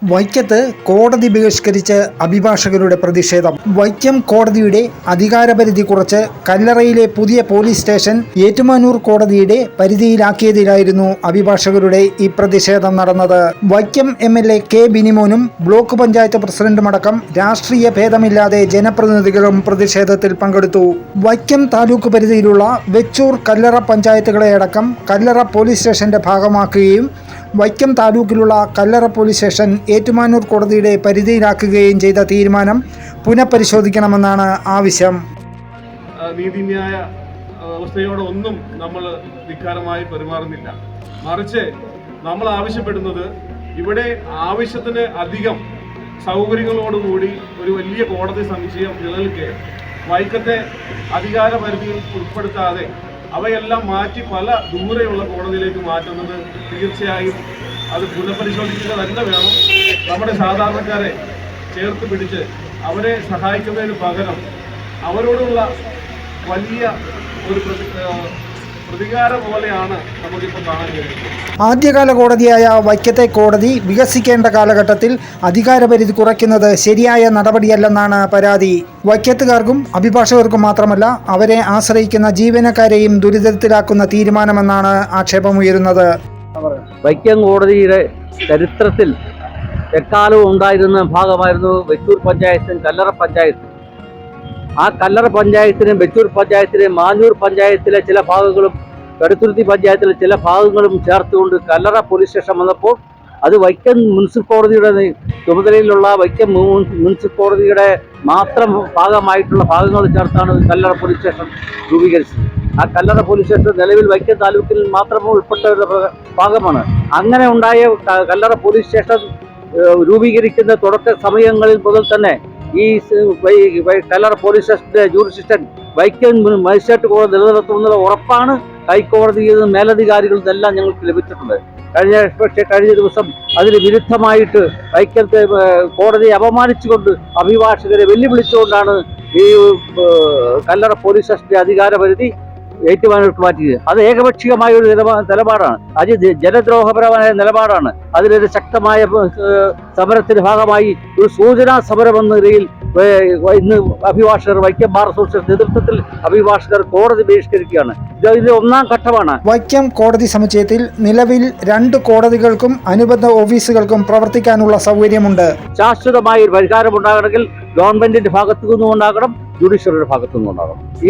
വൈക്കത്ത് കോടതി ബഹിഷ്കരിച്ച് അഭിഭാഷകരുടെ പ്രതിഷേധം. വൈക്കം കോടതിയുടെ അധികാരപരിധി കുറച്ച് കല്ലറയിലെ പുതിയ പോലീസ് സ്റ്റേഷൻ ഏറ്റുമാനൂർ കോടതിയുടെ പരിധിയിലാക്കിയതിലായിരുന്നു അഭിഭാഷകരുടെ ഈ പ്രതിഷേധം നടന്നത്. വൈക്കം MLA കെ ബിനിമോനും ബ്ലോക്ക് പഞ്ചായത്ത് പ്രസിഡന്റുമടക്കം രാഷ്ട്രീയ ഭേദമില്ലാതെ ജനപ്രതിനിധികളും പ്രതിഷേധത്തിൽ പങ്കെടുത്തു. വൈക്കം താലൂക്ക് പരിധിയിലുള്ള വെച്ചൂർ, കല്ലറ പഞ്ചായത്തുകളെയടക്കം കല്ലറ പോലീസ് സ്റ്റേഷന്റെ ഭാഗമാക്കുകയും വൈക്കം താലൂക്കിലുള്ള കല്ലറ പോലീസ് സ്റ്റേഷൻ ഏറ്റുമാനൂർ കോടതിയുടെ പരിധിയിലാക്കുകയും ചെയ്ത തീരുമാനം പുനഃപരിശോധിക്കണമെന്നാണ് ആവശ്യം. നീതിന്യായ അവസ്ഥയോടൊന്നും നമ്മൾ ധിക്കാരമായി പെരുമാറുന്നില്ല. മറിച്ച് നമ്മൾ ആവശ്യപ്പെടുന്നത് ഇവിടെ ആവശ്യത്തിന് അധികം സൗകര്യങ്ങളോടുകൂടി ഒരു വലിയ കോടതി സമുച്ചയം നിലനിൽക്കെ വൈക്കത്തെ അധികാര പരിധിയിൽ ഉൾപ്പെടുത്താതെ അവയെല്ലാം മാറ്റി പല ദൂരെയുള്ള കോടതിയിലേക്ക് മാറ്റുന്നത് തീർച്ചയായും അത് പുനഃപരിശോധിക്കുക തന്നെ വേണം. നമ്മുടെ സാധാരണക്കാരെ ചേർത്ത് പിടിച്ച് അവരെ സഹായിക്കുന്നതിന് പകരം അവരോടുള്ള വലിയ ഒരു പ്രതികാരം പോലെയാണ് നമുക്കിപ്പോൾ കാണാൻ കഴിയുന്നത്. ആദ്യകാല കോടതിയായ വൈക്കത്തെ കോടതി വികസിക്കേണ്ട കാലഘട്ടത്തിൽ അധികാരപരിധി കുറയ്ക്കുന്നത് ശരിയായ നടപടിയല്ലെന്നാണ് പരാതി. വൈക്കത്തുകാർക്കും അഭിഭാഷകർക്കും മാത്രമല്ല അവരെ ആശ്രയിക്കുന്ന ജീവനക്കാരെയും ദുരിതത്തിലാക്കുന്ന തീരുമാനമെന്നാണ് ആക്ഷേപമുയരുന്നത്. വൈക്കം കോടതിയുടെ ചരിത്രത്തിൽ എക്കാലവും ഉണ്ടായിരുന്ന ഭാഗമായിരുന്നു വെച്ചൂർ പഞ്ചായത്തും കല്ലറ പഞ്ചായത്തും. ആ കല്ലറ പഞ്ചായത്തിനും വെച്ചൂർ പഞ്ചായത്തിലെയും മാഞ്ഞൂർ പഞ്ചായത്തിലെ ചില ഭാഗങ്ങളും കടുത്തുരുത്തി പഞ്ചായത്തിലെ ചില ഭാഗങ്ങളും ചേർത്തുകൊണ്ട് കല്ലറ പോലീസ് സ്റ്റേഷൻ വന്നപ്പോൾ അത് വൈക്കം മുനിസിപ്പൽ കോടതിയുടെ ചുമതലയിലുള്ള വൈക്കം മുനിസിപ്പൽ കോടതിയുടെ മാത്രം ഭാഗമായിട്ടുള്ള ഭാഗങ്ങൾ ചേർത്താണ് കല്ലറ പോലീസ് സ്റ്റേഷൻ രൂപീകരിച്ചത്. ആ കല്ലറ പോലീസ് സ്റ്റേഷൻ നിലവിൽ വൈക്കം താലൂക്കിൽ മാത്രം ഉൾപ്പെട്ട ഒരു ഭാഗമാണ്. അങ്ങനെ ഉണ്ടായ കല്ലറ പോലീസ് സ്റ്റേഷൻ രൂപീകരിക്കുന്ന തുടക്ക സമയങ്ങളിൽ മുതൽ തന്നെ ഈ കല്ലറ പോലീസ് സ്റ്റേഷന്റെ ജൂറിസ്ഡിക്ഷൻ വൈക്കം മജിസ്ട്രേറ്റ് കോടതി നിലനിർത്തുമെന്നുള്ള ഉറപ്പാണ് ഹൈക്കോടതിയിൽ നിന്ന് മേലധികാരികളിൽ നിന്നെല്ലാം ഞങ്ങൾക്ക് ലഭിച്ചിട്ടുണ്ട്. കഴിഞ്ഞ ദിവസം അതിന് വിരുദ്ധമായിട്ട് വൈക്കത്തെ കോടതിയെ അപമാനിച്ചുകൊണ്ട് അഭിഭാഷകരെ വെല്ലുവിളിച്ചുകൊണ്ടാണ് ഈ കല്ലറ പോലീസ് സ്റ്റേഷന്റെ അധികാരപരിധി ഏറ്റുമാനൂർക്ക് മാറ്റിയത്. അത് ഏകപക്ഷീയമായ ഒരു നിലപാടാണ്. അത് ജനദ്രോഹപരമായ നിലപാടാണ്. അതിലൊരു ശക്തമായ സമരത്തിന്റെ ഭാഗമായി ഒരു സൂചനാ സമരം എന്ന നിലയിൽ ഇന്ന് അഭിഭാഷകർ വൈക്കം ബാർ അസോസിയേഷൻ നേതൃത്വത്തിൽ അഭിഭാഷകർ കോടതി ബഹിഷ്കരിക്കുകയാണ്. ഇത് ഒന്നാം ഘട്ടമാണ്. വൈക്കം കോടതി സമുച്ചയത്തിൽ നിലവിൽ 2 കോടതികൾക്കും അനുബന്ധ ഓഫീസുകൾക്കും പ്രവർത്തിക്കാനുള്ള സൗകര്യമുണ്ട്. ശാശ്വതമായ ഒരു പരിഹാരം ഉണ്ടാകണമെങ്കിൽ ഗവൺമെന്റിന്റെ ഭാഗത്തു നിന്നും ഉണ്ടാകണം, ജുഡീഷ്യറിയുടെ ഭാഗത്തു നിന്നും ഉണ്ടാകണം. ഈ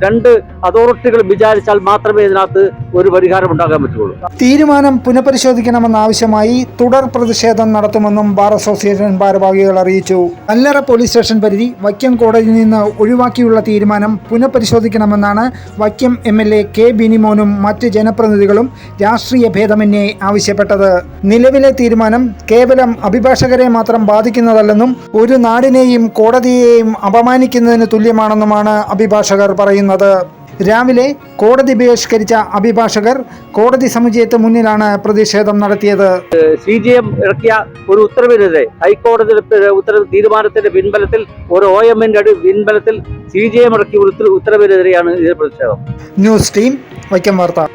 രണ്ട് അതോറിറ്റികൾ വിചാരിച്ചാൽ മാത്രമേ ഇതിനകത്ത് ഒരു പരിഹാരം ഉണ്ടാകാൻ പറ്റുള്ളൂ. തീരുമാനം പുനഃപരിശോധിക്കണമെന്ന ആവശ്യമായി തുടർ പ്രതിഷേധം നടത്തുമെന്നും ബാർ അസോസിയേഷൻ ഭാരവാഹികൾ അറിയിച്ചു. കല്ലറ പോലീസ് സ്റ്റേഷൻ പരിധി വൈക്കം കോടതിയിൽ നിന്ന് ഒഴിവാക്കിയുള്ള തീരുമാനം പുനഃപരിശോധിക്കണമെന്നാണ് വൈക്കം MLA കെ ബിനിമോനും മറ്റ് ജനപ്രതിനിധികളും രാഷ്ട്രീയ ഭേദമന്യേ ആവശ്യപ്പെട്ടത്. നിലവിലെ തീരുമാനം കേവലം അഭിഭാഷകരെ മാത്രം ബാധിക്കുന്നതല്ലെന്നും ഒരു നാടിനെയും കോടതിയെയും അപമാനിക്കുന്നതിന് തുല്യമാണെന്നുമാണ് അഭിഭാഷകർ പറയുന്നത്. രാവിലെ കോടതി ബഹിഷ്കരിച്ച അഭിഭാഷകർ കോടതി സമുച്ചയത്തിന് മുന്നിലാണ് പ്രതിഷേധം നടത്തിയത്. CJM ഇറക്കിയ ഒരു ഉത്തരവിനെതിരെ ഹൈക്കോടതിയുടെ തീരുമാനത്തിന്റെ പിൻബലത്തിൽ ഒരു OMന്റെ പിൻബലത്തിൽ CJM ഇറക്കിയ ഉത്തരവിനെതിരെയാണ് ഇതിന്റെ പ്രതിഷേധം. ന്യൂസ് ടീം, വൈക്കം വാർത്ത.